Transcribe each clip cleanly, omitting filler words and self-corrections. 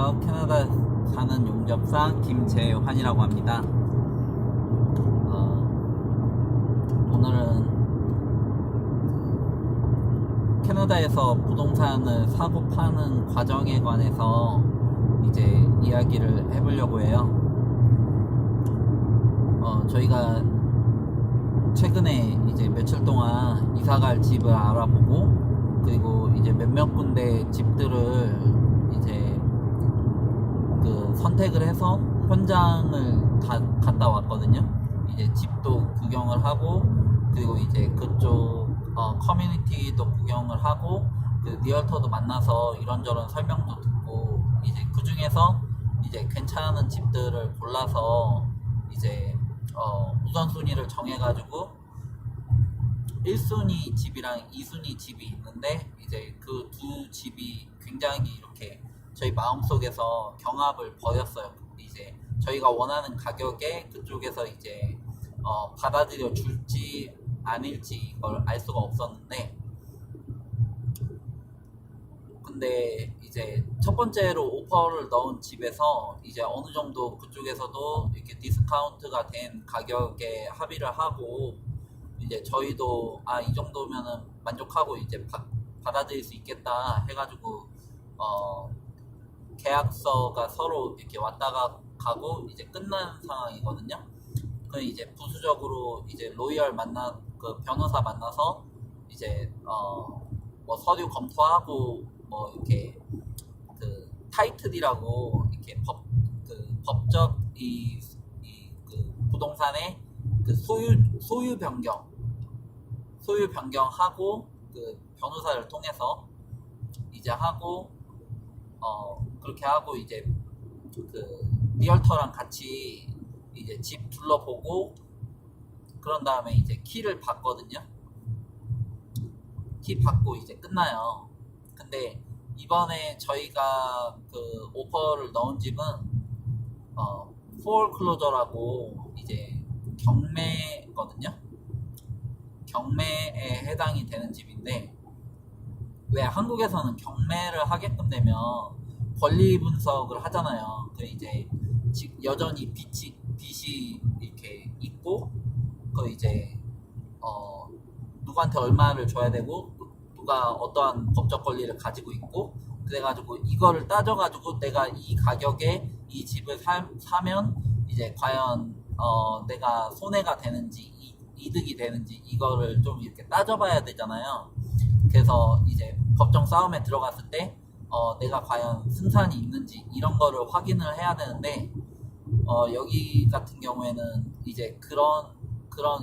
안녕하세요. 캐나다 사는 용접사 김재환이라고 합니다. 오늘은 캐나다에서 부동산을 사고 파는 과정에 관해서 이제 이야기를 해보려고 해요. 저희가 최근에 이제 며칠 동안 이사갈 집을 알아보고, 그리고 이제 몇몇 군데 집들을 이제 그 선택을 해서 현장을 갔다 왔거든요. 이제 집도 구경을 하고, 그리고 이제 그쪽 커뮤니티도 구경을 하고, 그 리얼터도 만나서 이런저런 설명도 듣고, 이제 그 중에서 이제 괜찮은 집들을 골라서 이제 우선순위를 정해가지고 1순위 집이랑 2순위 집이 있는데, 이제 그 두 집이 굉장히 이렇게 저희 마음속에서 경합을 벌였어요. 이제 저희가 원하는 가격에 그쪽에서 이제 받아들여 줄지 아닐지 이걸 알 수가 없었는데, 근데 이제 첫 번째로 오퍼를 넣은 집에서 이제 어느 정도 그쪽에서도 이렇게 디스카운트가 된 가격에 합의를 하고, 이제 저희도 이 정도면은 만족하고 이제 받아들일 수 있겠다 해가지고 계약서가 서로 이렇게 왔다가 가고 이제 끝난 상황이거든요. 그 이제 부수적으로 이제 로이얼 그 변호사 만나서 이제 뭐 서류 검토하고, 뭐 이렇게 그 타이틀이라고 이렇게 법적 그 부동산의 그 소유 변경하고, 그 변호사를 통해서 이제 하고, 그렇게 하고 이제 그 리얼터랑 같이 이제 집 둘러보고, 그런 다음에 이제 키를 받거든요. 키 받고 이제 끝나요. 근데 이번에 저희가 그 오퍼를 넣은 집은 포얼클로저라고 이제 경매거든요. 경매에 해당이 되는 집인데, 왜 한국에서는 경매를 하게끔 되면 권리 분석을 하잖아요. 그 이제 여전히 빚이 이렇게 있고, 그 이제 누구한테 얼마를 줘야 되고, 누가 어떠한 법적 권리를 가지고 있고, 그래가지고 이거를 따져가지고 내가 이 가격에 이 집을 사면 이제 과연 내가 손해가 되는지 이득이 되는지 이거를 좀 이렇게 따져봐야 되잖아요. 그래서 이제 법정 싸움에 들어갔을 때 내가 과연 승산이 있는지 이런 거를 확인을 해야 되는데, 여기 같은 경우에는 이제 그런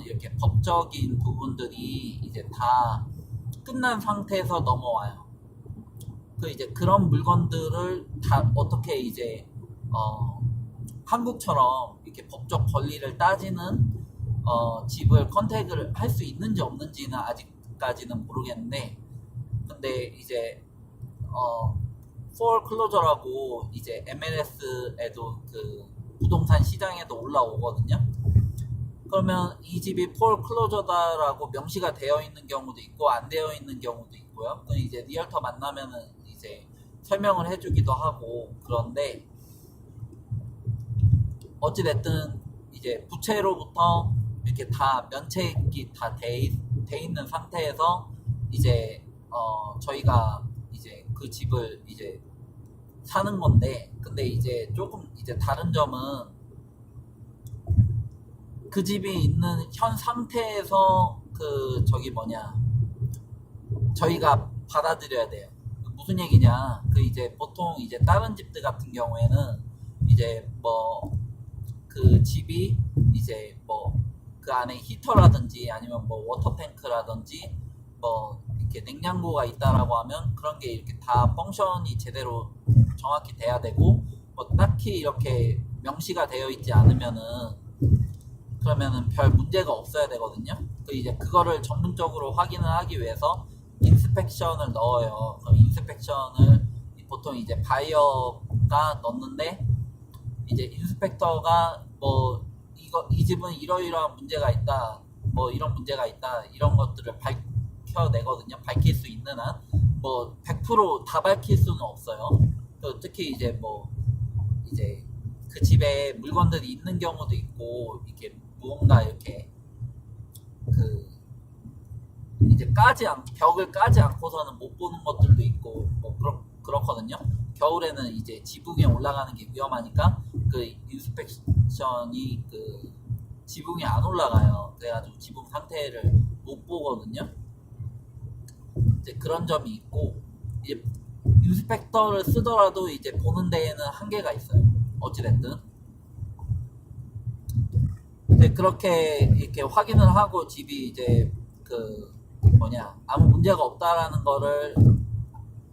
이렇게 법적인 부분들이 이제 다 끝난 상태에서 넘어와요. 그 이제 그런 물건들을 다 어떻게 이제 한국처럼 이렇게 법적 권리를 따지는 집을 컨택을 할 수 있는지 없는지는 아직까지는 모르겠는데, 근데 이제 포얼클로저라고 이제 MLS에도 그 부동산 시장에도 올라오거든요. 그러면 이 집이 포얼클로저다라고 명시가 되어 있는 경우도 있고 안 되어 있는 경우도 있고요. 그 이제 리얼터 만나면은 이제 설명을 해주기도 하고, 그런데 어찌됐든 이제 부채로부터 이렇게 다 면책이 다 돼 있는 상태에서 이제 저희가 이제 그 집을 이제 사는 건데, 근데 이제 조금 이제 다른 점은 그 집이 있는 현 상태에서 저희가 받아들여야 돼요. 무슨 얘기냐? 그 이제 보통 이제 다른 집들 같은 경우에는 이제 뭐 그 집이 이제 뭐 그 안에 히터라든지 아니면 뭐 워터탱크라든지 뭐 이렇게 냉장고가 있다라고 하면 그런 게 이렇게 다 펑션이 제대로 정확히 돼야 되고, 뭐 딱히 이렇게 명시가 되어 있지 않으면은 그러면은 별 문제가 없어야 되거든요. 그 이제 그거를 전문적으로 확인을 하기 위해서 인스펙션을 넣어요. 그럼 인스펙션을 보통 이제 바이어가 넣는데, 이제 인스펙터가 뭐 이 집은 이러이러한 문제가 있다, 뭐 이런 문제가 있다, 이런 것들을 밝혀내거든요. 밝힐 수 있는 한 뭐 100% 다 밝힐 수는 없어요. 또 특히 이제 뭐 이제 그 집에 물건들이 있는 경우도 있고, 이렇게 무언가 이렇게 그 이제 벽을 까지 않고서는 못 보는 것들도 있고, 뭐 그렇거든요. 겨울에는 이제 지붕에 올라가는 게 위험하니까 그 인스펙션이 그 지붕에 안 올라가요. 그래가지고 지붕 상태를 못 보거든요. 이제 그런 점이 있고, 이제 인스펙터를 쓰더라도 이제 보는 데에는 한계가 있어요. 어찌됐든 이제 그렇게 이렇게 확인을 하고 집이 이제 그 아무 문제가 없다라는 거를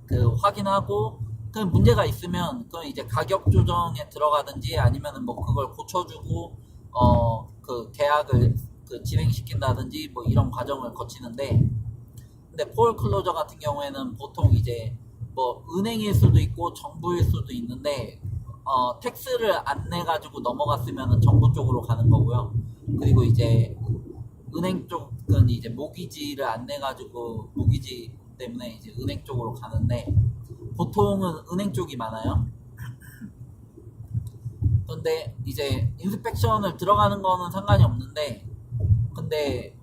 그 확인하고, 그 문제가 있으면 그건 이제 가격 조정에 들어가든지 아니면은 뭐 그걸 고쳐주고 그 계약을 그 진행시킨다든지 뭐 이런 과정을 거치는데, 근데 포울 클로저 같은 경우에는 보통 이제 뭐 은행일 수도 있고 정부일 수도 있는데, 텍스를 안 내가지고 넘어갔으면 정부 쪽으로 가는 거고요. 그리고 이제 은행 쪽은 이제 모기지를 안 내가지고 모기지 때문에 이제 은행 쪽으로 가는데, 보통은 은행 쪽이 많아요. 근데 이제 인스펙션을 들어가는 거는 상관이 없는데, 근데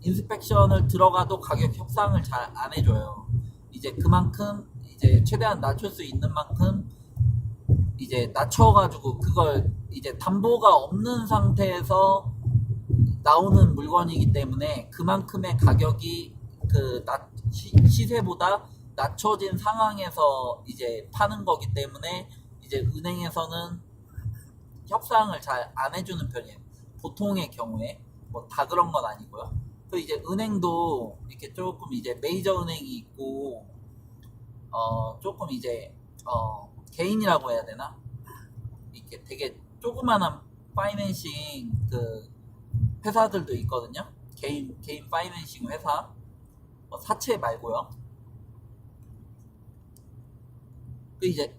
인스펙션을 들어가도 가격 협상을 잘 안 해줘요. 이제 그만큼 이제 최대한 낮출 수 있는 만큼 이제 낮춰가지고, 그걸 이제 담보가 없는 상태에서 나오는 물건이기 때문에 그만큼의 가격이 그 시세보다 낮춰진 상황에서 이제 파는 거기 때문에 이제 은행에서는 협상을 잘 안 해주는 편이에요. 보통의 경우에 뭐 다 그런 건 아니고요. 그 이제 은행도 이렇게 조금 이제 메이저 은행이 있고 조금 이제 개인이라고 해야 되나? 이렇게 되게 조그만한 파이낸싱 그 회사들도 있거든요. 개인 파이낸싱 회사, 사채 말고요. 그 이제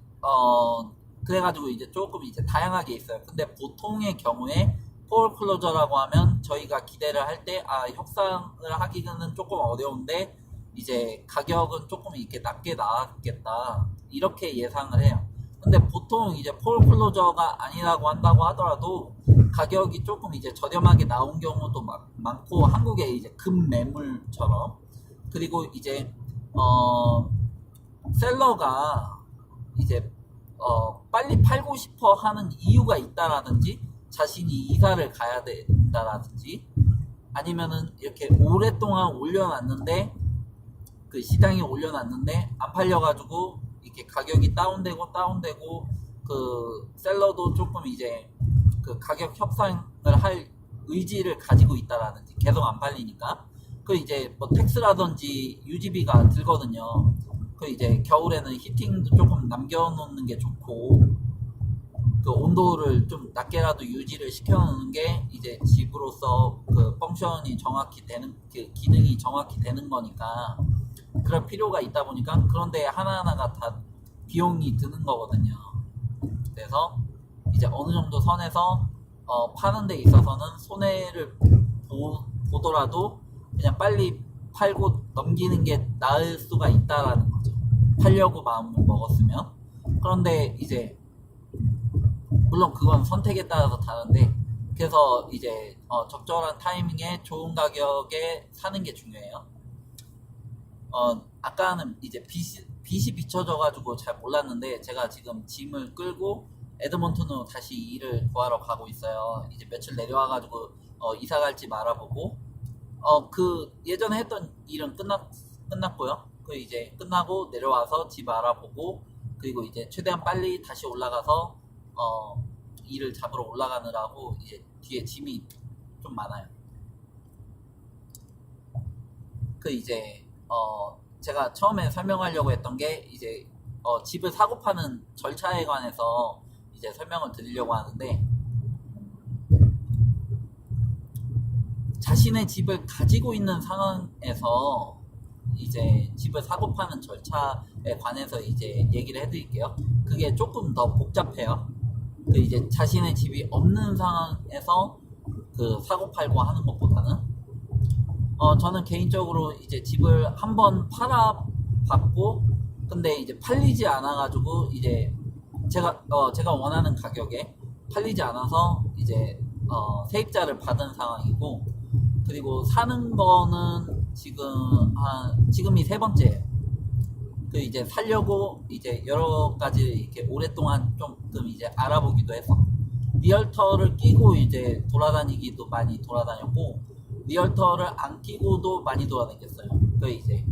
그래가지고 이제 조금 이제 다양하게 있어요. 근데 보통의 경우에 포울 클로저라고 하면 저희가 기대를 할 때 협상을 하기는 조금 어려운데 이제 가격은 조금 이렇게 낮게 나왔겠다 이렇게 예상을 해요. 근데 보통 이제 포울 클로저가 아니라고 한다고 하더라도 가격이 조금 이제 저렴하게 나온 경우도 많고, 한국의 이제 급매물처럼. 그리고 이제 셀러가 이제 빨리 팔고 싶어 하는 이유가 있다라든지, 자신이 이사를 가야 된다라든지, 아니면은 이렇게 오랫동안 올려놨는데 그 시장에 올려놨는데 안 팔려가지고 이렇게 가격이 다운되고 그 셀러도 조금 이제 그 가격 협상을 할 의지를 가지고 있다라든지, 계속 안 팔리니까 그 이제 뭐 텍스라든지 유지비가 들거든요. 그 이제 겨울에는 히팅도 조금 남겨놓는 게 좋고, 그 온도를 좀 낮게라도 유지를 시켜놓는 게 이제 집으로서 그 펑션이 정확히 되는, 그 기능이 정확히 되는 거니까 그럴 필요가 있다 보니까, 그런데 하나하나가 다 비용이 드는 거거든요. 그래서 이제 어느 정도 선에서 파는 데 있어서는 손해를 보더라도 그냥 빨리 팔고 넘기는 게 나을 수가 있다라는 거죠. 팔려고 마음을 먹었으면. 그런데 이제 물론 그건 선택에 따라서 다른데, 그래서 이제 적절한 타이밍에 좋은 가격에 사는 게 중요해요. 아까는 이제 빛이 비춰져가지고 잘 몰랐는데, 제가 지금 짐을 끌고 에드먼튼으로 다시 일을 구하러 가고 있어요. 이제 며칠 내려와가지고 이사 갈지 알아보고, 그 예전에 했던 일은 끝났고요. 그 이제 끝나고 내려와서 집 알아보고, 그리고 이제 최대한 빨리 다시 올라가서 일을 잡으러 올라가느라고 이제 뒤에 짐이 좀 많아요. 그 이제 제가 처음에 설명하려고 했던 게 이제 집을 사고 파는 절차에 관해서 이제 설명을 드리려고 하는데, 자신의 집을 가지고 있는 상황에서 이제 집을 사고 파는 절차에 관해서 이제 얘기를 해드릴게요. 그게 조금 더 복잡해요. 그 이제 자신의 집이 없는 상황에서 그 사고 팔고 하는 것보다는, 저는 개인적으로 이제 집을 한번 팔아봤고, 근데 이제 팔리지 않아가지고 이제 제가 원하는 가격에 팔리지 않아서 이제 세입자를 받은 상황이고, 그리고 사는 거는 지금이 세 번째예요. 그 이제 살려고 이제 여러 가지 이렇게 오랫동안 조금 이제 알아보기도 해서 리얼터를 끼고 이제 돌아다니기도 많이 돌아다녔고, 리얼터를 안 끼고도 많이 돌아다녔어요. 그 이제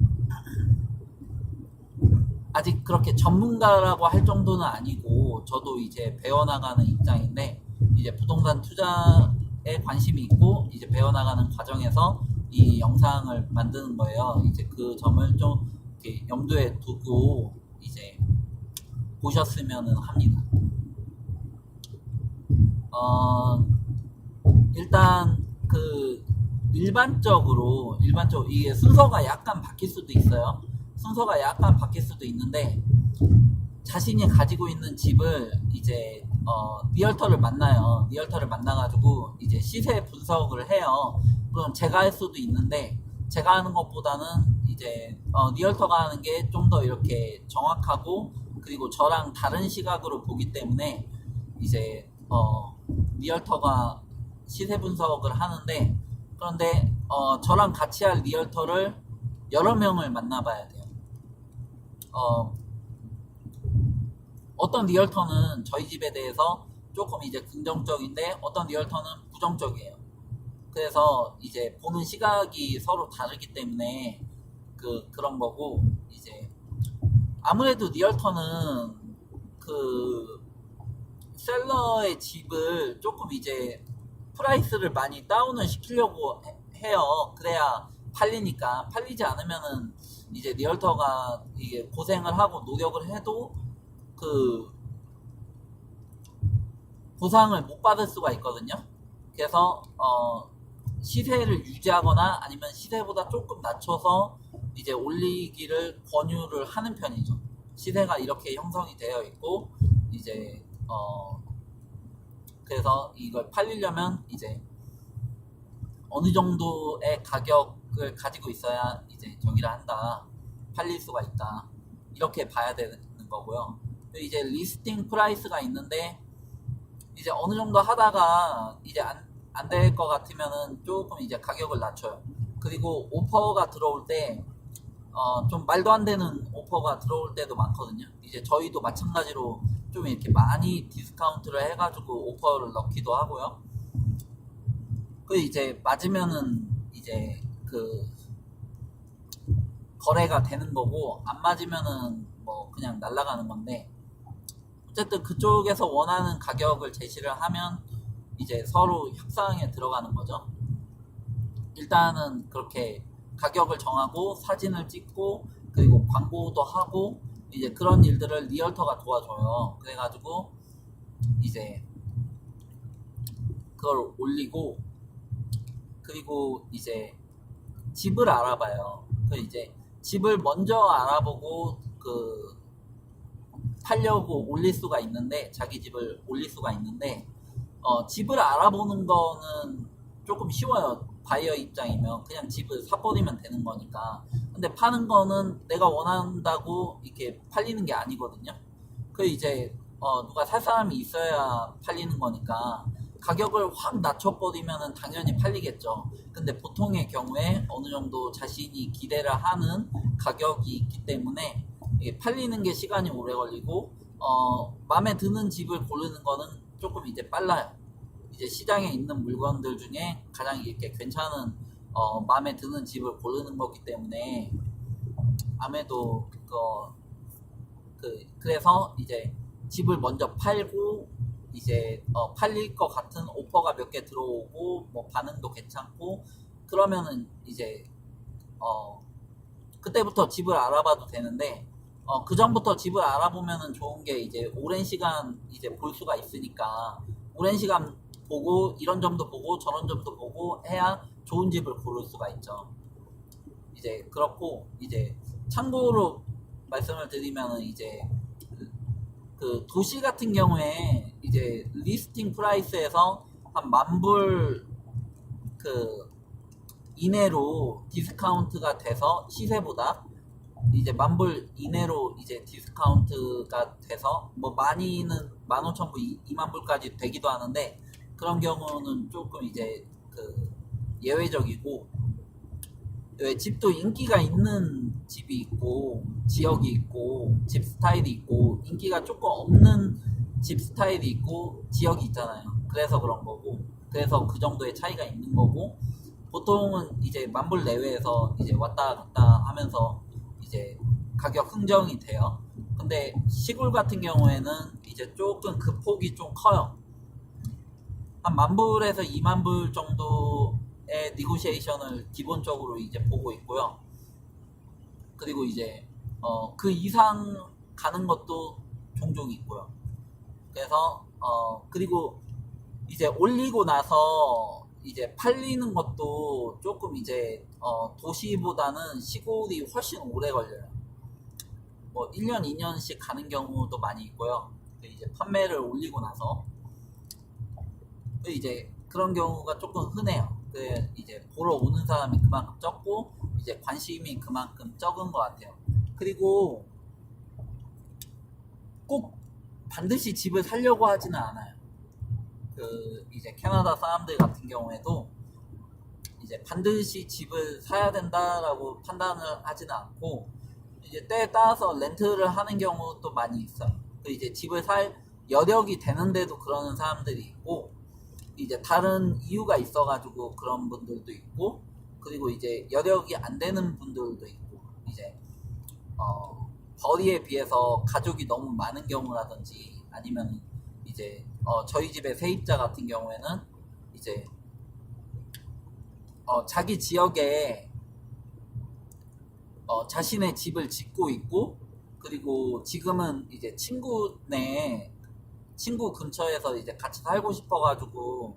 아직 그렇게 전문가라고 할 정도는 아니고, 저도 이제 배워나가는 입장인데, 이제 부동산 투자에 관심이 있고 이제 배워나가는 과정에서 이 영상을 만드는 거예요. 이제 그 점을 좀 이렇게 염두에 두고 이제 보셨으면 합니다. 일단 그 일반적으로 이게 순서가 약간 바뀔 수도 있어요. 순서가 약간 바뀔 수도 있는데, 자신이 가지고 있는 집을 이제 리얼터를 만나요. 리얼터를 만나가지고 이제 시세 분석을 해요. 물론 제가 할 수도 있는데, 제가 하는 것보다는 이제 리얼터가 하는 게 좀 더 이렇게 정확하고, 그리고 저랑 다른 시각으로 보기 때문에 이제 리얼터가 시세 분석을 하는데, 그런데 저랑 같이 할 리얼터를 여러 명을 만나봐야 돼요. 어떤 리얼터는 저희 집에 대해서 조금 이제 긍정적인데, 어떤 리얼터는 부정적이에요. 그래서 이제 보는 시각이 서로 다르기 때문에 그런 거고, 이제 아무래도 리얼터는 그 셀러의 집을 조금 이제 프라이스를 많이 다운을 시키려고 해요. 그래야 팔리니까. 팔리지 않으면은 이제 리얼터가 이게 고생을 하고 노력을 해도 그 보상을 못 받을 수가 있거든요. 그래서 시세를 유지하거나 아니면 시세보다 조금 낮춰서 이제 올리기를 권유를 하는 편이죠. 시세가 이렇게 형성이 되어 있고, 이제 그래서 이걸 팔리려면 이제 어느 정도의 가격을 가지고 있어야 이제 저기를 한다, 팔릴 수가 있다, 이렇게 봐야 되는 거고요. 이제 리스팅 프라이스가 있는데, 이제 어느 정도 하다가 이제 안 될 것 같으면은 조금 이제 가격을 낮춰요. 그리고 오퍼가 들어올 때 좀 말도 안 되는 오퍼가 들어올 때도 많거든요. 이제 저희도 마찬가지로 좀 이렇게 많이 디스카운트를 해가지고 오퍼를 넣기도 하고요. 그 이제 맞으면은 이제 그 거래가 되는 거고, 안 맞으면은 뭐 그냥 날아가는 건데, 어쨌든 그쪽에서 원하는 가격을 제시를 하면 이제 서로 협상에 들어가는 거죠. 일단은 그렇게 가격을 정하고 사진을 찍고 그리고 광고도 하고, 이제 그런 일들을 리얼터가 도와줘요. 그래가지고 이제 그걸 올리고, 그리고 이제 집을 알아봐요. 그 이제 집을 먼저 알아보고 팔려고 올릴 수가 있는데, 자기 집을 올릴 수가 있는데, 집을 알아보는 거는 조금 쉬워요. 바이어 입장이면 그냥 집을 사버리면 되는 거니까. 근데 파는 거는 내가 원한다고 이렇게 팔리는 게 아니거든요. 그 이제 누가 살 사람이 있어야 팔리는 거니까 가격을 확 낮춰버리면은 당연히 팔리겠죠. 근데 보통의 경우에 어느 정도 자신이 기대를 하는 가격이 있기 때문에 이게 팔리는 게 시간이 오래 걸리고, 마음에 드는 집을 고르는 거는 조금 이제 빨라요. 이제 시장에 있는 물건들 중에 가장 이렇게 괜찮은 마음에 드는 집을 고르는 거기 때문에, 아무래도 그래서 이제 집을 먼저 팔고, 이제 팔릴 것 같은 오퍼가 몇 개 들어오고 뭐 반응도 괜찮고 그러면은 이제 그때부터 집을 알아봐도 되는데, 그 전부터 집을 알아보면은 좋은 게 이제 오랜 시간 이제 볼 수가 있으니까, 오랜 시간 보고 이런 점도 보고 저런 점도 보고 해야 좋은 집을 고를 수가 있죠. 이제 그렇고, 이제 참고로 말씀을 드리면은 이제 그 도시 같은 경우에 이제 리스팅 프라이스에서 한 10,000불 그 이내로 디스카운트가 돼서 시세보다 이제 10,000불 이내로 이제 디스카운트가 돼서 뭐 많이는 15,000불, 20,000불까지 되기도 하는데 그런 경우는 조금 이제 그 예외적이고 왜 집도 인기가 있는 집이 있고 지역이 있고 집 스타일이 있고 인기가 조금 없는 집 스타일이 있고 지역이 있잖아요. 그래서 그런 거고 그래서 그 정도의 차이가 있는 거고 보통은 이제 10,000불 내외에서 이제 왔다 갔다 하면서 이제 가격 흥정이 돼요. 근데 시골 같은 경우에는 이제 조금 그 폭이 좀 커요. 한 10,000불에서 20,000불 정도의 니고시에이션을 기본적으로 이제 보고 있고요. 그리고 이제 그 이상 가는 것도 종종 있고요. 그래서 그리고 이제 올리고 나서 이제 팔리는 것도 조금 이제 도시보다는 시골이 훨씬 오래 걸려요. 뭐 1년, 2년씩 가는 경우도 많이 있고요. 이제 판매를 올리고 나서 이제 그런 경우가 조금 흔해요. 이제 보러 오는 사람이 그만큼 적고 이제 관심이 그만큼 적은 것 같아요. 그리고 꼭 반드시 집을 살려고 하지는 않아요. 이제 캐나다 사람들 같은 경우에도 이제 반드시 집을 사야 된다라고 판단을 하지는 않고 이제 때에 따라서 렌트를 하는 경우도 많이 있어요. 이제 집을 살 여력이 되는데도 그러는 사람들이 있고 이제 다른 이유가 있어가지고 그런 분들도 있고 그리고 이제 여력이 안 되는 분들도 있고 이제 벌이에 비해서 가족이 너무 많은 경우라든지 아니면 이제 저희 집의 세입자 같은 경우에는 이제 자기 지역에 자신의 집을 짓고 있고 그리고 지금은 이제 친구 근처에서 이제 같이 살고 싶어가지고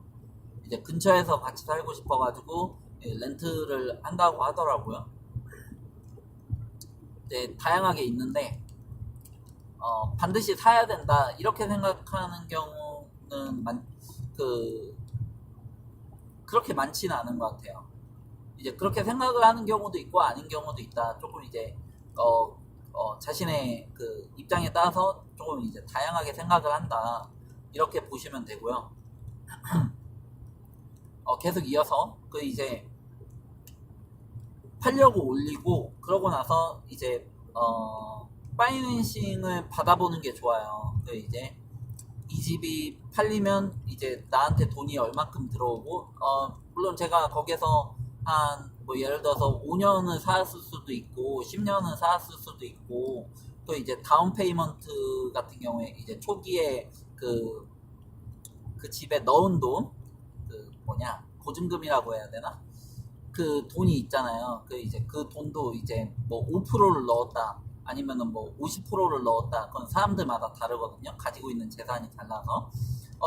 이제 근처에서 같이 살고 싶어가지고 렌트를 한다고 하더라고요. 네, 다양하게 있는데 반드시 사야 된다 이렇게 생각하는 경우는 그렇게 많지는 않은 것 같아요. 이제 그렇게 생각을 하는 경우도 있고 아닌 경우도 있다. 조금 이제 자신의 그 입장에 따라서 조금 이제 다양하게 생각을 한다 이렇게 보시면 되고요. 계속 이어서 이제 팔려고 올리고 그러고 나서 이제 파이낸싱을 받아보는 게 좋아요. 이제 이 집이 팔리면 이제 나한테 돈이 얼마큼 들어오고 물론 제가 거기서 한 뭐 예를 들어서 5년을 살았을 수도 있고 10년을 살았을 수도 있고 또 이제 다운 페이먼트 같은 경우에 이제 초기에 그 집에 넣은 돈 보증금이라고 해야 되나? 그 돈이 있잖아요. 이제 그 돈도 이제 뭐 5%를 넣었다 아니면은 뭐 50%를 넣었다 그건 사람들마다 다르거든요. 가지고 있는 재산이 달라서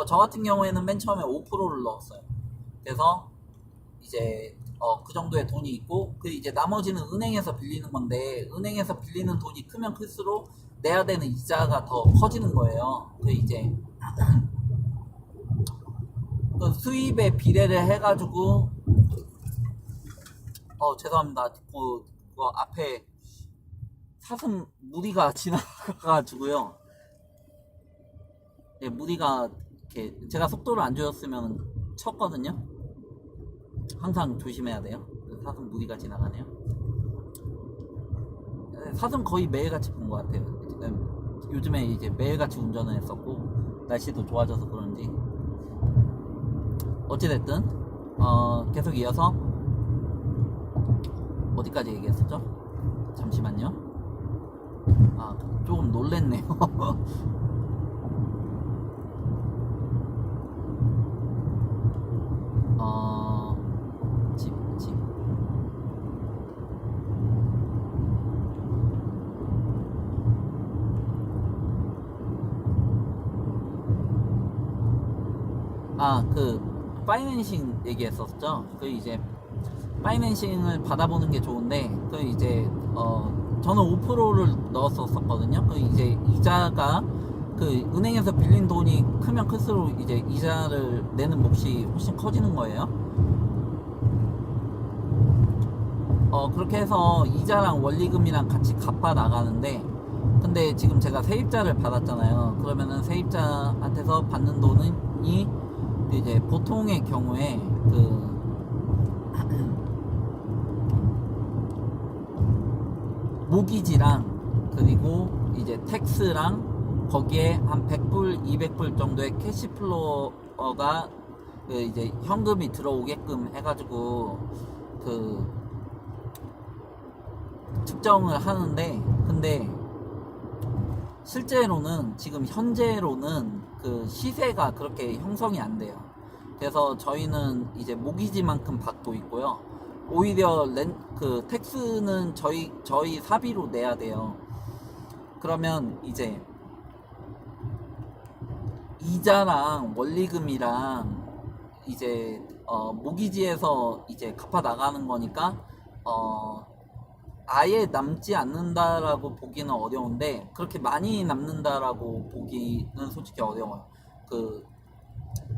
저 같은 경우에는 맨 처음에 5%를 넣었어요. 그래서 이제 그 정도의 돈이 있고 이제 나머지는 은행에서 빌리는 건데 은행에서 빌리는 돈이 크면 클수록 내야 되는 이자가 더 커지는 거예요. 이제 그 수입에 비례를 해가지고 죄송합니다. 그 앞에 사슴 무리가 지나가가지고요. 네, 무리가 이렇게 제가 속도를 안 줄였으면 쳤거든요. 항상 조심해야 돼요. 사슴 무리가 지나가네요. 사슴 거의 매일같이 본 것 같아요. 요즘에 이제 매일같이 운전을 했었고 날씨도 좋아져서 그런지 어찌됐든 계속 이어서 어디까지 얘기했었죠? 잠시만요. 조금 놀랬네요. 집. 파이낸싱 얘기했었죠. 이제 파이낸싱을 받아보는 게 좋은데 이제 저는 5%를 넣었었거든요. 이제 이자가 은행에서 빌린 돈이 크면 클수록 이제 이자를 내는 몫이 훨씬 커지는 거예요. 그렇게 해서 이자랑 원리금이랑 같이 갚아 나가는데, 근데 지금 제가 세입자를 받았잖아요. 그러면은 세입자한테서 받는 돈이 이제 보통의 경우에 그 모기지랑 그리고 이제 텍스랑 거기에 한 100불, 200불 정도의 캐시플로어가 그 이제 현금이 들어오게끔 해가지고 그 측정을 하는데, 근데 실제로는 지금 현재로는 그 시세가 그렇게 형성이 안 돼요. 그래서 저희는 이제 모기지만큼 받고 있고요. 오히려 그 텍스는 저희 사비로 내야 돼요. 그러면 이제 이자랑 원리금이랑 이제 모기지에서 이제 갚아 나가는 거니까 아예 남지 않는다라고 보기는 어려운데, 그렇게 많이 남는다라고 보기는 솔직히 어려워요.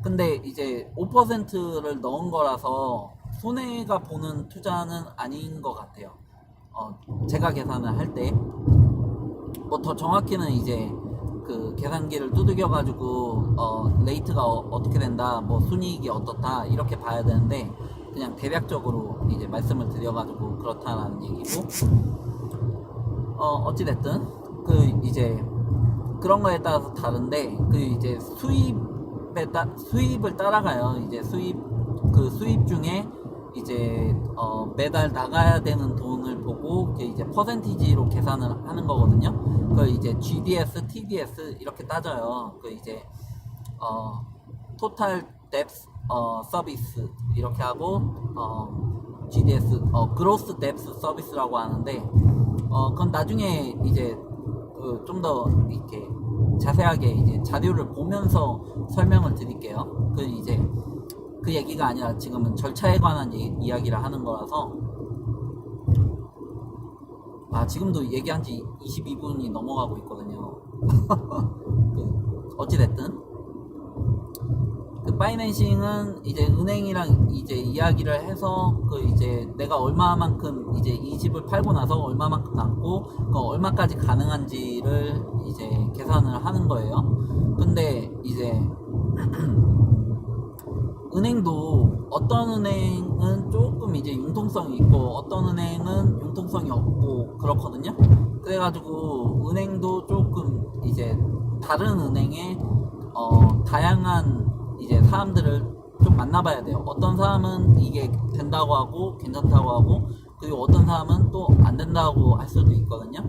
근데 이제 5%를 넣은 거라서 손해가 보는 투자는 아닌 것 같아요. 제가 계산을 할 때, 뭐 더 정확히는 이제 그 계산기를 두들겨 가지고 레이트가 어떻게 된다, 뭐 순이익이 어떻다 이렇게 봐야 되는데, 그냥 대략적으로 이제 말씀을 드려가지고 그렇다라는 얘기고, 어찌됐든 그 이제 그런 거에 따라서 다른데, 그 이제 수입을 따라가요. 이제 수입 중에 이제 매달 나가야 되는 돈을 보고 그 이제 퍼센티지로 계산을 하는 거거든요. 그 이제 GDS, TDS 이렇게 따져요. 그 이제 토탈 뎁스 서비스 이렇게 하고, GDS 그로스 뎁스 서비스라고 하는데, 그건 나중에 이제 좀 더 이렇게 자세하게 이제 자료를 보면서 설명을 드릴게요. 그 이제 그 얘기가 아니라 지금은 절차에 관한 이야기를 하는 거라서. 지금도 얘기한 지 22분이 넘어가고 있거든요. 어찌됐든 그 파이낸싱은 이제 은행이랑 이제 이야기를 해서 그 이제 내가 얼마만큼 이제 이 집을 팔고 나서 얼마만큼 남고 그 얼마까지 가능한지를 이제 계산을 하는 거예요. 근데 이제 은행도 어떤 은행은 조금 이제 융통성이 있고 어떤 은행은 융통성이 없고 그렇거든요. 그래가지고 은행도 조금 이제 다른 은행에 다양한 이제 사람들을 좀 만나봐야 돼요. 어떤 사람은 이게 된다고 하고 괜찮다고 하고, 그리고 어떤 사람은 또 안 된다고 할 수도 있거든요.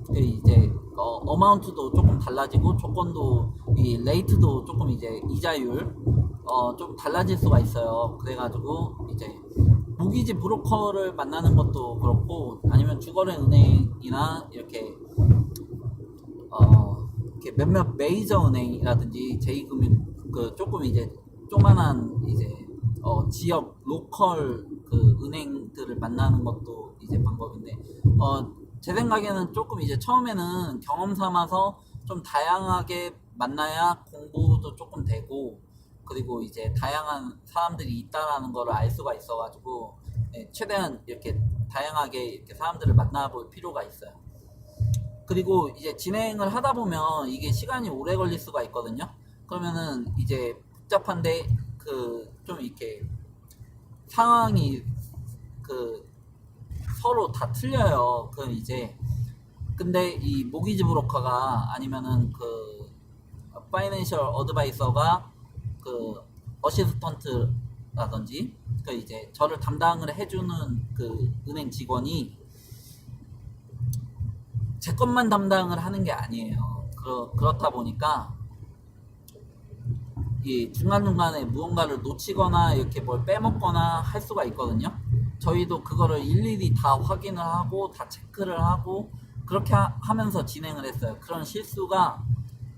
그 이제 어마운트도 조금 달라지고 조건도 이 레이트도 조금 이제 이자율 좀 달라질 수가 있어요. 그래가지고 이제 모기지 브로커를 만나는 것도 그렇고, 아니면 주거래 은행이나 이렇게 이렇게 몇몇 메이저 은행이라든지 제2금융 그 조금 이제 조만한 이제 지역 로컬 그 은행들을 만나는 것도 이제 방법인데, 제 생각에는 조금 이제 처음에는 경험 삼아서 좀 다양하게 만나야 공부도 조금 되고, 그리고 이제 다양한 사람들이 있다라는 거를 알 수가 있어가지고 최대한 이렇게 다양하게 이렇게 사람들을 만나볼 필요가 있어요. 그리고 이제 진행을 하다 보면 이게 시간이 오래 걸릴 수가 있거든요. 그러면은 이제 복잡한데 그 좀 이렇게 상황이 그 서로 다 틀려요. 그 이제 근데 이 모기지 브로커가 아니면은 그 파이낸셜 어드바이서가 그 어시스턴트라든지 그 이제 저를 담당을 해주는 그 은행 직원이 제 것만 담당을 하는 게 아니에요. 그렇다 보니까 이 중간중간에 무언가를 놓치거나 이렇게 뭘 빼먹거나 할 수가 있거든요. 저희도 그거를 일일이 다 확인을 하고 다 체크를 하고 그렇게 하면서 진행을 했어요. 그런 실수가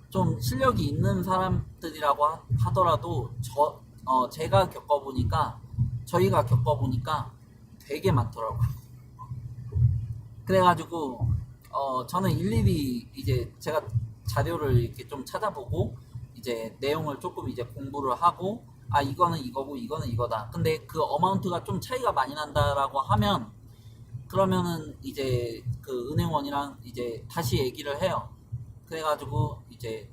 좀 실력이 있는 사람들이라고 하더라도 제가 겪어보니까, 저희가 겪어보니까 되게 많더라고요. 그래가지고 저는 일일이 이제 제가 자료를 이렇게 좀 찾아보고 이제 내용을 조금 이제 공부를 하고, 이거는 이거고 이거는 이거다. 근데 그 어마운트가 좀 차이가 많이 난다라고 하면 그러면은 이제 그 은행원이랑 이제 다시 얘기를 해요. 그래가지고 이제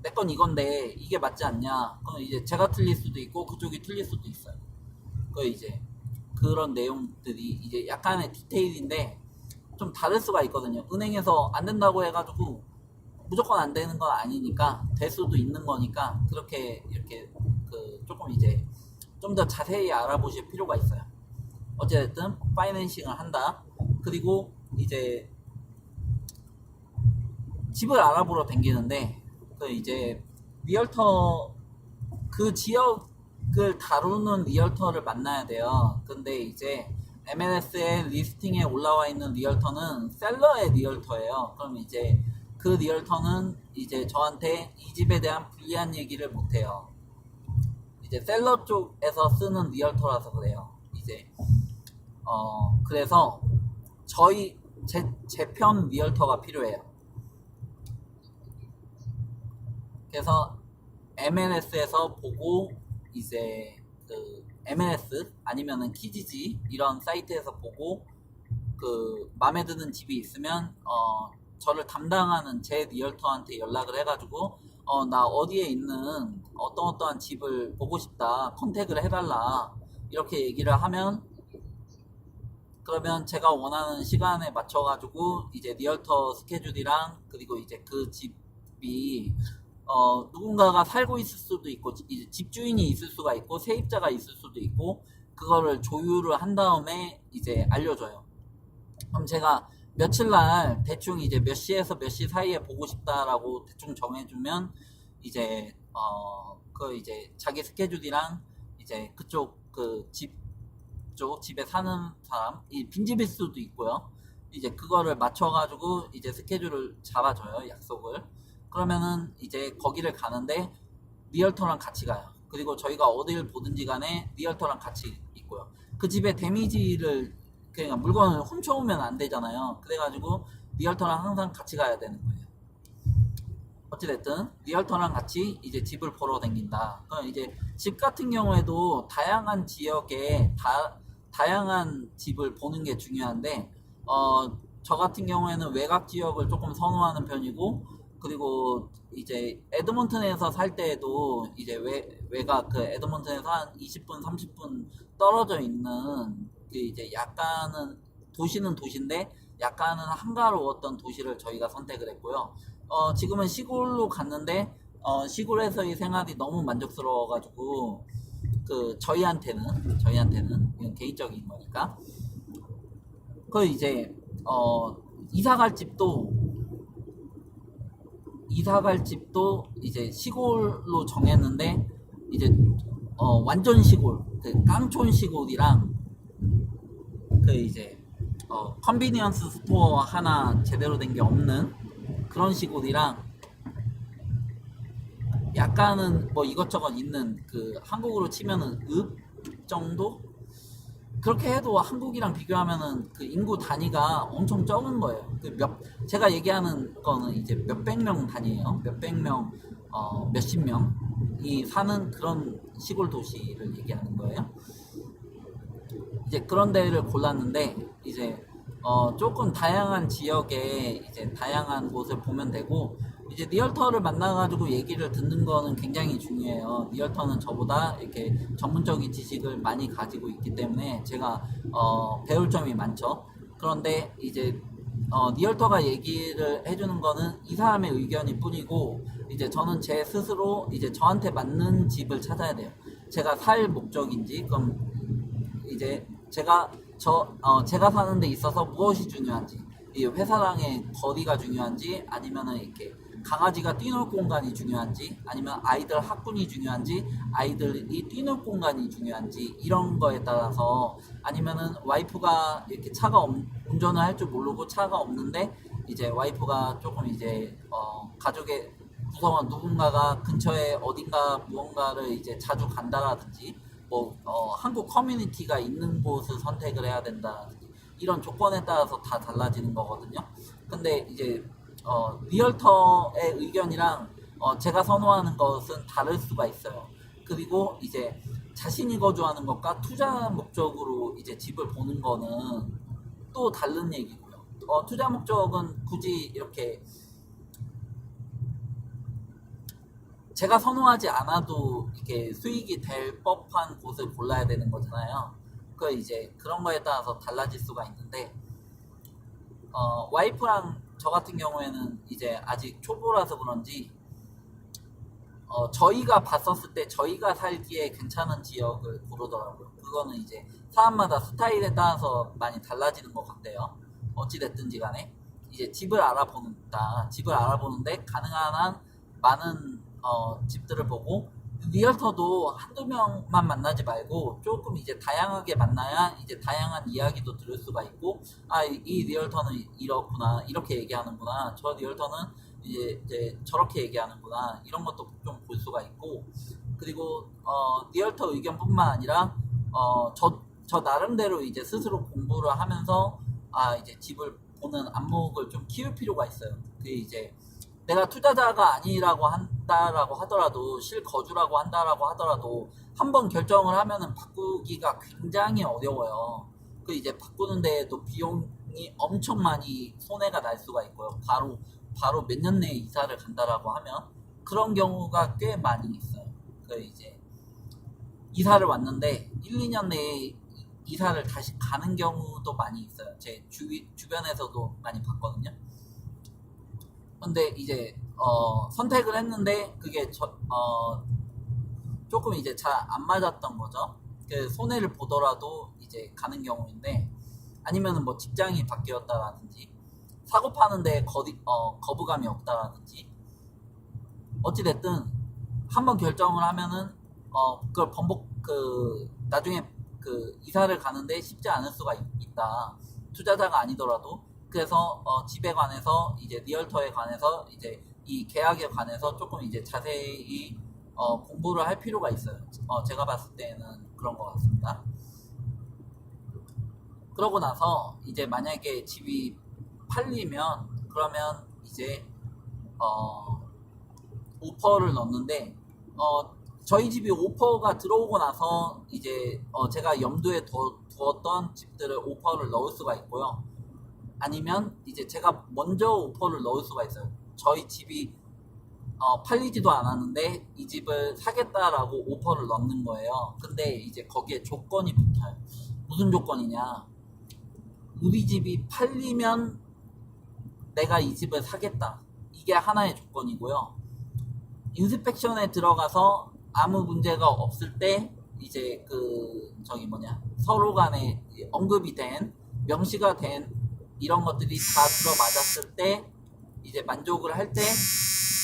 내 건 이건데 이게 맞지 않냐? 그럼 이제 제가 틀릴 수도 있고 그쪽이 틀릴 수도 있어요. 그 이제 그런 내용들이 이제 약간의 디테일인데 좀 다를 수가 있거든요. 은행에서 안 된다고 해가지고 무조건 안 되는 건 아니니까 될 수도 있는 거니까 그렇게 이렇게 그 조금 이제 좀 더 자세히 알아보실 필요가 있어요. 어쨌든 파이낸싱을 한다. 그리고 이제 집을 알아보러 다니는데 그 이제 리얼터 그 지역을 다루는 리얼터를 만나야 돼요. 근데 이제 MLS의 리스팅에 올라와 있는 리얼터는 셀러의 리얼터예요. 그럼 이제 그 리얼터는 이제 저한테 이 집에 대한 불리한 얘기를 못해요. 이제 셀러 쪽에서 쓰는 리얼터라서 그래요. 이제 그래서 제 편 리얼터가 필요해요. 그래서 MLS에서 보고 이제 그 MLS 아니면은 키지지 이런 사이트에서 보고 그 마음에 드는 집이 있으면 저를 담당하는 제 리얼터한테 연락을 해가지고 나 어디에 있는 어떠한 집을 보고 싶다 컨택을 해달라 이렇게 얘기를 하면 그러면 제가 원하는 시간에 맞춰가지고 이제 리얼터 스케줄이랑 그리고 이제 그 집이 누군가가 살고 있을 수도 있고 이제 집주인이 있을 수가 있고 세입자가 있을 수도 있고 그거를 조율을 한 다음에 이제 알려줘요. 그럼 제가 며칠날 대충 이제 몇 시에서 몇 시 사이에 보고 싶다라고 대충 정해주면 이제 그 이제 자기 스케줄이랑 이제 그쪽 그 집에 사는 사람 이 빈집일 수도 있고요. 이제 그거를 맞춰가지고 이제 스케줄을 잡아줘요. 약속을. 그러면은 이제 거기를 가는데 리얼터랑 같이 가요. 그리고 저희가 어디를 보든지 간에 리얼터랑 같이 있고요. 그 집에 데미지를 그러니까 물건을 훔쳐오면 안 되잖아요. 그래가지고 리얼터랑 항상 같이 가야 되는 거예요. 어찌됐든 리얼터랑 같이 이제 집을 보러 다닌다. 그럼 이제 집 같은 경우에도 다양한 지역에 다양한 집을 보는 게 중요한데 저 같은 경우에는 외곽 지역을 조금 선호하는 편이고 그리고 이제 에드먼튼에서 살 때에도 이제 외곽 그 에드먼튼에서 한 20분 30분 떨어져 있는 그 이제 약간은 도시는 도시인데 약간은 한가로웠던 도시를 저희가 선택을 했고요. 지금은 시골로 갔는데 시골에서의 생활이 너무 만족스러워가지고 그 저희한테는 이건 개인적인 거니까 그 이제 이사 갈 집도 이제 시골로 정했는데 이제 완전 시골 그 깡촌 시골이랑 그 이제 컨비니언스 스토어 하나 제대로 된 게 없는 그런 시골이랑 약간은 뭐 이것저것 있는 그 한국으로 치면은 읍 정도? 그렇게 해도 한국이랑 비교하면은 그 인구 단위가 엄청 적은 거예요. 제가 얘기하는 거는 이제 몇백 명 단위예요. 몇백 명, 몇십 명이 사는 그런 시골 도시를 얘기하는 거예요. 이제 그런 데를 골랐는데 이제 조금 다양한 지역에 이제 다양한 곳을 보면 되고 이제 리얼터를 만나가지고 얘기를 듣는 거는 굉장히 중요해요. 리얼터는 저보다 이렇게 전문적인 지식을 많이 가지고 있기 때문에 제가 배울 점이 많죠. 그런데 이제 리얼터가 얘기를 해주는 거는 이 사람의 의견일 뿐이고 이제 저는 제 스스로 이제 저한테 맞는 집을 찾아야 돼요. 제가 살 목적인지 그럼 이제 제가 사는 데 있어서 무엇이 중요한지 이 회사랑의 거리가 중요한지 아니면은 이렇게 강아지가 뛰놀 공간이 중요한지 아니면 아이들 학군이 중요한지 아이들이 뛰놀 공간이 중요한지 이런 거에 따라서 아니면은 와이프가 이렇게 운전을 할 줄 모르고 차가 없는데 이제 와이프가 조금 이제 가족의 구성원 누군가가 근처에 어딘가 무언가를 이제 자주 간다라든지 뭐 한국 커뮤니티가 있는 곳을 선택을 해야 된다라든지 이런 조건에 따라서 다 달라지는 거거든요. 근데 이제 리얼터의 의견이랑 제가 선호하는 것은 다를 수가 있어요. 그리고 이제 자신이 거주하는 것과 투자 목적으로 이제 집을 보는 거는 또 다른 얘기고요. 투자 목적은 굳이 이렇게 제가 선호하지 않아도 이렇게 수익이 될 법한 곳을 골라야 되는 거잖아요. 그 이제 그런 거에 따라서 달라질 수가 있는데, 와이프랑 저 같은 경우에는 이제 아직 초보라서 그런지, 저희가 봤었을 때 저희가 살기에 괜찮은 지역을 고르더라고요. 그거는 이제 사람마다 스타일에 따라서 많이 달라지는 것 같대요. 어찌됐든지 간에 이제 집을 알아보는데 가능한 한 많은 집들을 보고, 리얼터도 한두 명만 만나지 말고 조금 이제 다양하게 만나야 이제 다양한 이야기도 들을 수가 있고, 이 리얼터는 이렇구나, 이렇게 얘기하는구나, 저 리얼터는 이제 저렇게 얘기하는구나, 이런 것도 좀 볼 수가 있고, 그리고 리얼터 의견뿐만 아니라 저 나름대로 이제 스스로 공부를 하면서 이제 집을 보는 안목을 좀 키울 필요가 있어요. 그 이제 내가 투자자가 아니라고 한다라고 하더라도, 실거주라고 한다라고 하더라도 한번 결정을 하면은 바꾸기가 굉장히 어려워요. 그 이제 바꾸는 데에도 비용이 엄청 많이 손해가 날 수가 있고요. 바로 몇 년 내에 이사를 간다라고 하면 그런 경우가 꽤 많이 있어요. 그 이제 이사를 왔는데 1, 2년 내에 이사를 다시 가는 경우도 많이 있어요. 제 주변에서도 많이 봤거든요. 근데 이제 선택을 했는데 그게 조금 이제 잘 안 맞았던 거죠. 그 손해를 보더라도 이제 가는 경우인데, 아니면은 뭐 직장이 바뀌었다라든지 사고 파는데 거부감이 없다라든지, 어찌됐든 한번 결정을 하면은 그걸 나중에 그 이사를 가는데 쉽지 않을 수가 있다. 투자자가 아니더라도. 그래서 집에 관해서 이제 리얼터에 관해서 이제 이 계약에 관해서 조금 이제 자세히 공부를 할 필요가 있어요. 제가 봤을 때는 그런 것 같습니다. 그러고 나서 이제 만약에 집이 팔리면, 그러면 이제 오퍼를 넣는데, 저희 집이 오퍼가 들어오고 나서 이제 제가 염두에 두었던 집들을 오퍼를 넣을 수가 있고요. 아니면 이제 제가 먼저 오퍼를 넣을 수가 있어요. 저희 집이 팔리지도 않았는데 이 집을 사겠다라고 오퍼를 넣는 거예요. 근데 이제 거기에 조건이 붙어요. 무슨 조건이냐? 우리 집이 팔리면 내가 이 집을 사겠다. 이게 하나의 조건이고요. 인스펙션에 들어가서 아무 문제가 없을 때, 이제 서로 간에 언급이 된, 명시가 된 이런 것들이 다 들어맞았을 때, 이제 만족을 할 때,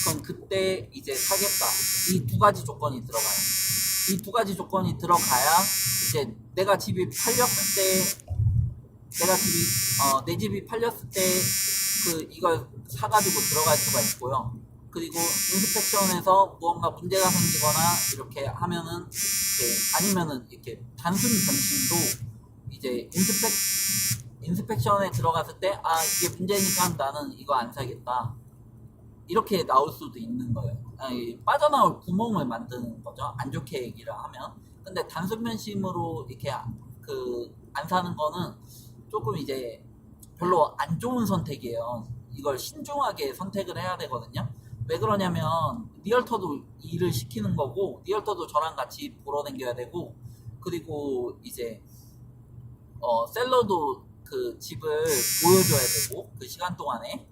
그럼 그때 이제 사겠다. 이 두 가지 조건이 들어가요. 이 두 가지 조건이 들어가야 이제 내 집이 팔렸을 때 이걸 사가지고 들어갈 수가 있고요. 그리고 인스펙션에서 무언가 문제가 생기거나 이렇게 하면은, 아니면은 이렇게 단순 변심도 이제 인스펙션에 들어갔을 때 이게 문제니까 나는 이거 안 사겠다, 이렇게 나올 수도 있는 거예요. 빠져나올 구멍을 만드는 거죠, 안 좋게 얘기를 하면. 근데 단순 변심으로 이렇게 안 사는 거는 조금 이제 별로 안 좋은 선택이에요. 이걸 신중하게 선택을 해야 되거든요. 왜 그러냐면 리얼터도 일을 시키는 거고, 리얼터도 저랑 같이 보러 다녀야 되고, 그리고 이제 셀러도 그 집을 보여줘야 되고, 그 시간 동안에.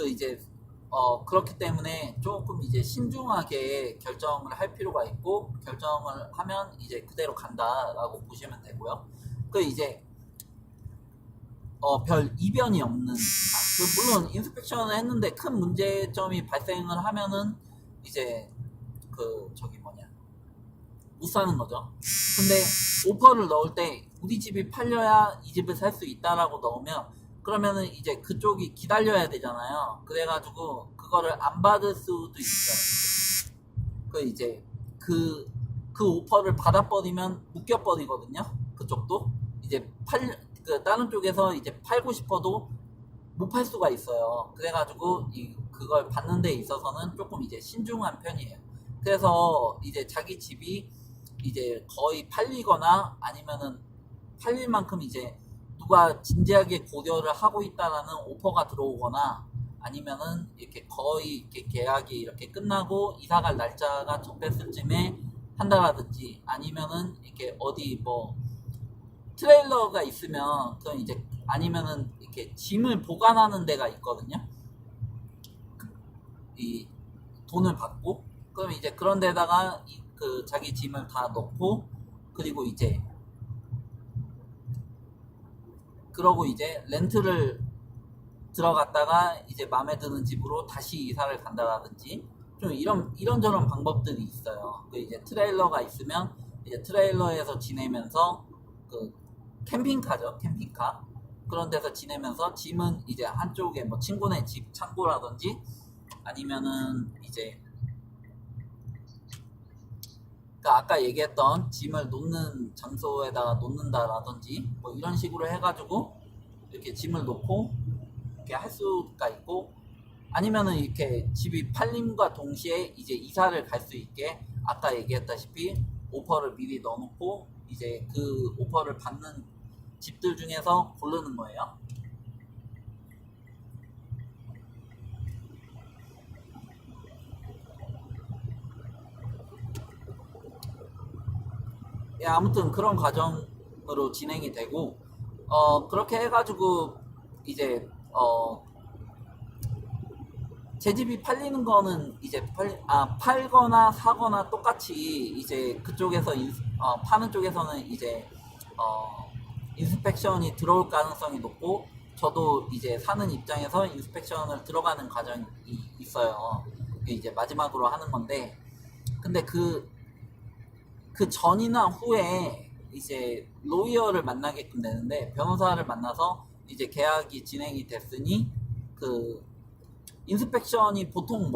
이제 그렇기 때문에 조금 이제 신중하게 결정을 할 필요가 있고, 결정을 하면 이제 그대로 간다라고 보시면 되고요. 이제 별 이변이 없는, 물론 인스펙션을 했는데 큰 문제점이 발생을 하면은 이제 못 사는 거죠. 근데 오퍼를 넣을 때 우리 집이 팔려야 이 집을 살 수 있다라고 넣으면, 그러면은 이제 그쪽이 기다려야 되잖아요. 그래가지고 그거를 안 받을 수도 있어요. 이제 그 오퍼를 받아버리면 묶여버리거든요. 그쪽도 이제 다른 쪽에서 이제 팔고 싶어도 못 팔 수가 있어요. 그래가지고 그걸 받는 데 있어서는 조금 이제 신중한 편이에요. 그래서 이제 자기 집이 이제 거의 팔리거나 아니면은 팔릴 만큼 이제 누가 진지하게 고려를 하고 있다라는 오퍼가 들어오거나 아니면은 이렇게 거의 이렇게 계약이 이렇게 끝나고 이사갈 날짜가 접했을 쯤에 한다라든지 아니면은 이렇게 어디 뭐 트레일러가 있으면 그건 이제 아니면은 이렇게 짐을 보관하는 데가 있거든요. 이 돈을 받고 그럼 이제 그런 데다가 그 자기 짐을 다 넣고 그리고 이제 그러고 이제 렌트를 들어갔다가 이제 마음에 드는 집으로 다시 이사를 간다라든지 좀 이런저런 방법들이 있어요. 그 이제 트레일러가 있으면 이제 트레일러에서 지내면서 그 캠핑카죠, 캠핑카 그런 데서 지내면서 짐은 이제 한쪽에 뭐 친구네 집 창고라든지 아니면은 이제 그 아까 얘기했던 짐을 놓는 장소에다가 놓는다라든지 뭐 이런 식으로 해가지고 이렇게 짐을 놓고 이렇게 할 수가 있고 아니면은 이렇게 집이 팔림과 동시에 이제 이사를 갈 수 있게 아까 얘기했다시피 오퍼를 미리 넣어놓고 이제 그 오퍼를 받는 집들 중에서 고르는 거예요. 예, 아무튼 그런 과정으로 진행이 되고 그렇게 해가지고 이제 제 집이 팔리는 거는 이제 팔거나 사거나 똑같이 이제 그쪽에서 파는 쪽에서는 이제 인스펙션이 들어올 가능성이 높고 저도 이제 사는 입장에서 인스펙션을 들어가는 과정이 있어요. 그게 이제 마지막으로 하는 건데 근데 그 전이나 후에 이제 로이어를 만나게끔 되는데 변호사를 만나서 이제 계약이 진행이 됐으니 그 인스펙션이 보통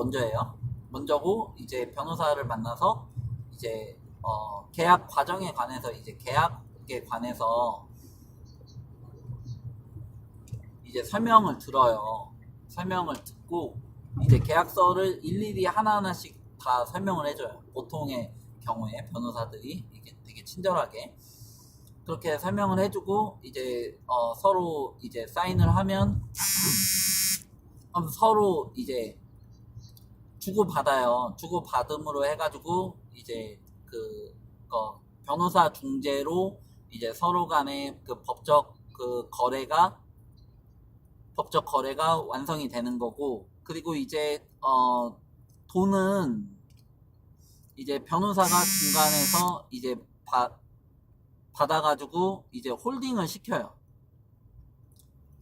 먼저고 이제 변호사를 만나서 이제 계약 과정에 관해서 이제 계약에 관해서 이제 설명을 들어요. 설명을 듣고 이제 계약서를 일일이 하나하나씩 다 설명을 해줘요. 보통의 경우에 변호사들이 이게 되게 친절하게 그렇게 설명을 해주고 이제 서로 이제 사인을 하면 서로 이제 주고받아요. 주고받음으로 해가지고 이제 변호사 중재로 이제 서로 간의 그 법적 거래가 완성이 되는 거고 그리고 이제 돈은 이제 변호사가 중간에서 이제 받아가지고 이제 홀딩을 시켜요.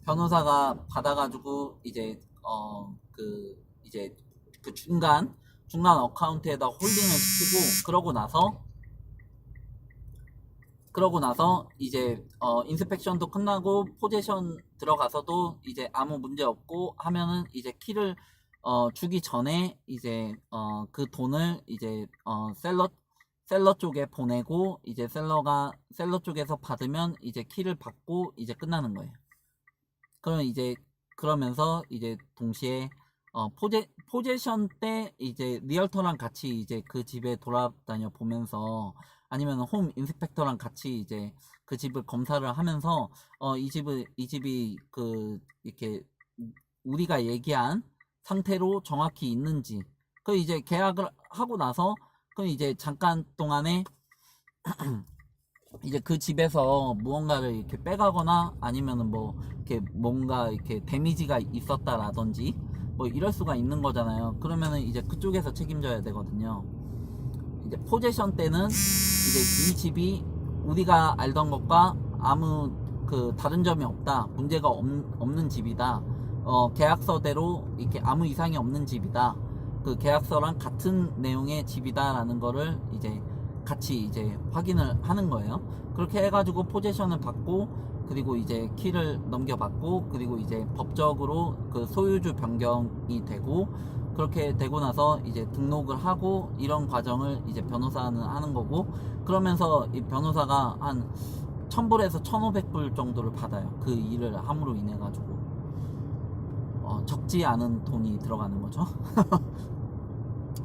변호사가 받아가지고 이제 이제 그 중간 어카운트에다 홀딩을 시키고 그러고 나서 이제 인스펙션도 끝나고 포제션 들어가서도 이제 아무 문제 없고 하면은 이제 키를 주기 전에 이제 그 돈을 이제 셀러 쪽에 보내고 이제 셀러 쪽에서 받으면 이제 키를 받고 이제 끝나는 거예요. 그럼 이제 그러면서 이제 동시에 포제션 때 이제 리얼터랑 같이 이제 그 집에 돌아다녀 보면서 아니면 홈 인스펙터랑 같이 이제 그 집을 검사를 하면서 이 집이 그 이렇게 우리가 얘기한 상태로 정확히 있는지 그 이제 계약을 하고 나서 그 이제 잠깐 동안에 이제 그 집에서 무언가를 이렇게 빼가거나 아니면은 뭐 이렇게 뭔가 이렇게 데미지가 있었다라든지 뭐 이럴 수가 있는 거잖아요. 그러면은 이제 그쪽에서 책임져야 되거든요. 이제 포제션 때는 이제 이 집이 우리가 알던 것과 아무 그 다른 점이 없다, 문제가 없는 집이다, 계약서대로 이렇게 아무 이상이 없는 집이다, 그 계약서랑 같은 내용의 집이다라는 거를 이제 같이 이제 확인을 하는 거예요. 그렇게 해가지고 포제션을 받고 그리고 이제 키를 넘겨받고 그리고 이제 법적으로 그 소유주 변경이 되고 그렇게 되고 나서 이제 등록을 하고 이런 과정을 이제 변호사는 하는 거고 그러면서 이 변호사가 한 1000불에서 1500불 정도를 받아요. 그 일을 함으로 인해 가지고 적지 않은 돈이 들어가는 거죠.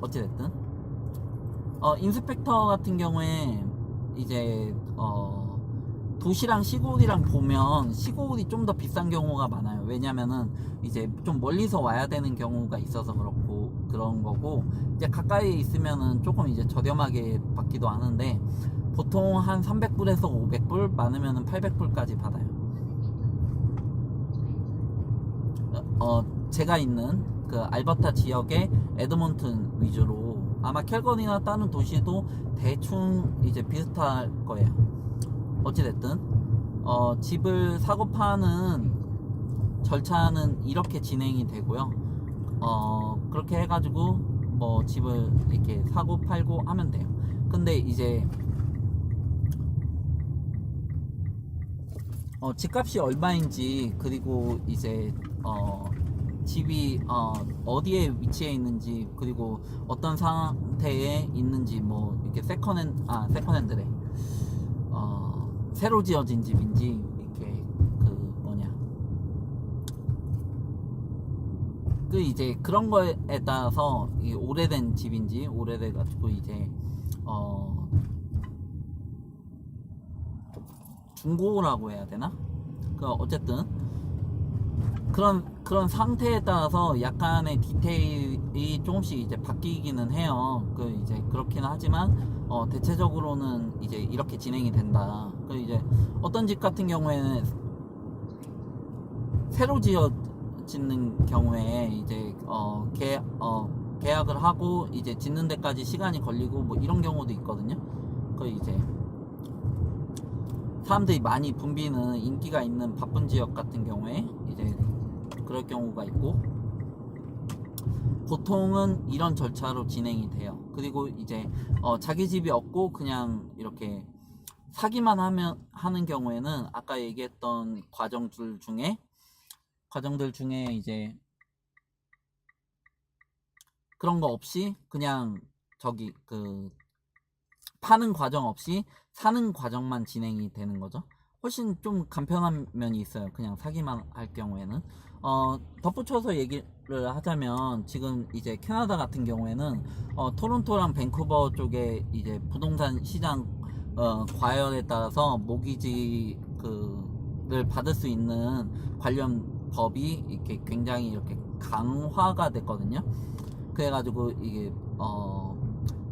어찌됐든 인스펙터 같은 경우에 이제 도시랑 시골이랑 보면 시골이 좀 더 비싼 경우가 많아요. 왜냐면은 이제 좀 멀리서 와야 되는 경우가 있어서 그렇고 그런 거고, 이제 가까이에 있으면은 조금 이제 저렴하게 받기도 하는데, 보통 한 300불에서 500불, 많으면은 800불까지 받아요. 제가 있는 그 알버타 지역의 에드먼튼 위주로, 아마 캘거리나 다른 도시도 대충 이제 비슷할 거예요. 어찌됐든 집을 사고 파는 절차는 이렇게 진행이 되고요. 그렇게 해가지고 뭐 집을 이렇게 사고 팔고 하면 돼요. 근데 이제 집값이 얼마인지, 그리고 이제 집이 어디에 위치해 있는지, 그리고 어떤 상태에 있는지, 뭐 이렇게 세컨핸드래, 새로 지어진 집인지, 이렇게 그 뭐냐, 그 이제 그런 거에 따라서 이 오래된 집인지, 오래돼 가지고 이제 중고라고 해야 되나? 그 어쨌든 그런 상태에 따라서 약간의 디테일이 조금씩 이제 바뀌기는 해요. 그 이제 그렇긴 하지만 대체적으로는 이제 이렇게 진행이 된다. 그 이제 어떤 집 같은 경우에는 새로 짓는 경우에 이제 계약을 하고 이제 짓는 데까지 시간이 걸리고 뭐 이런 경우도 있거든요. 그 이제 사람들이 많이 붐비는 인기가 있는 바쁜 지역 같은 경우에 이제 그럴 경우가 있고, 보통은 이런 절차로 진행이 돼요. 그리고 이제 자기 집이 없고 그냥 이렇게 사기만 하는 경우에는 아까 얘기했던 과정들 중에 이제 그런 거 없이 그냥 파는 과정 없이 사는 과정만 진행이 되는 거죠. 훨씬 좀 간편한 면이 있어요. 그냥 사기만 할 경우에는. 덧붙여서 얘기를 하자면, 지금 이제 캐나다 같은 경우에는 토론토랑 밴쿠버 쪽에 이제 부동산 시장 과열에 따라서 모기지를 받을 수 있는 관련 법이 이렇게 굉장히 이렇게 강화가 됐거든요. 그래가지고 이게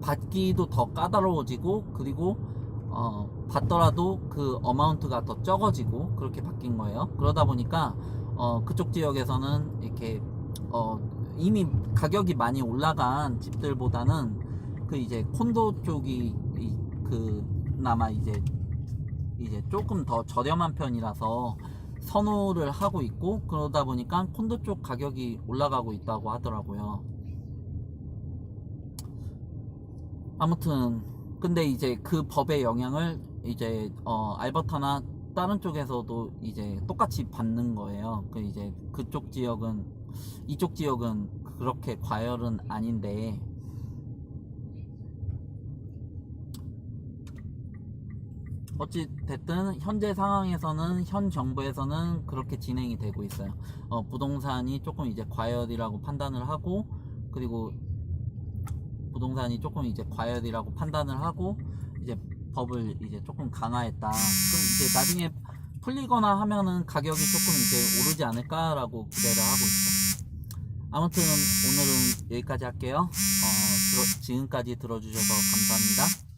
받기도 더 까다로워지고, 그리고 받더라도 그 어마운트가 더 적어지고, 그렇게 바뀐 거예요. 그러다 보니까 그쪽 지역에서는 이렇게 이미 가격이 많이 올라간 집들보다는 그 이제 콘도 쪽이 그나마 이제 조금 더 저렴한 편이라서 선호를 하고 있고, 그러다 보니까 콘도 쪽 가격이 올라가고 있다고 하더라고요. 아무튼 근데 이제 그 법의 영향을 이제 알버타나 다른 쪽에서도 이제 똑같이 받는 거예요. 그 이제 이쪽 지역은 그렇게 과열은 아닌데, 어찌 됐든 현재 상황에서는, 현 정부에서는 그렇게 진행이 되고 있어요. 부동산이 조금 이제 과열이라고 판단을 하고, 그리고 부동산이 조금 이제 과열이라고 판단을 하고 이제 법을 이제 조금 강화했다. 그럼 이제 나중에 풀리거나 하면은 가격이 조금 이제 오르지 않을까라고 기대를 하고 있어. 아무튼 오늘은 여기까지 할게요. 지금까지 들어주셔서 감사합니다.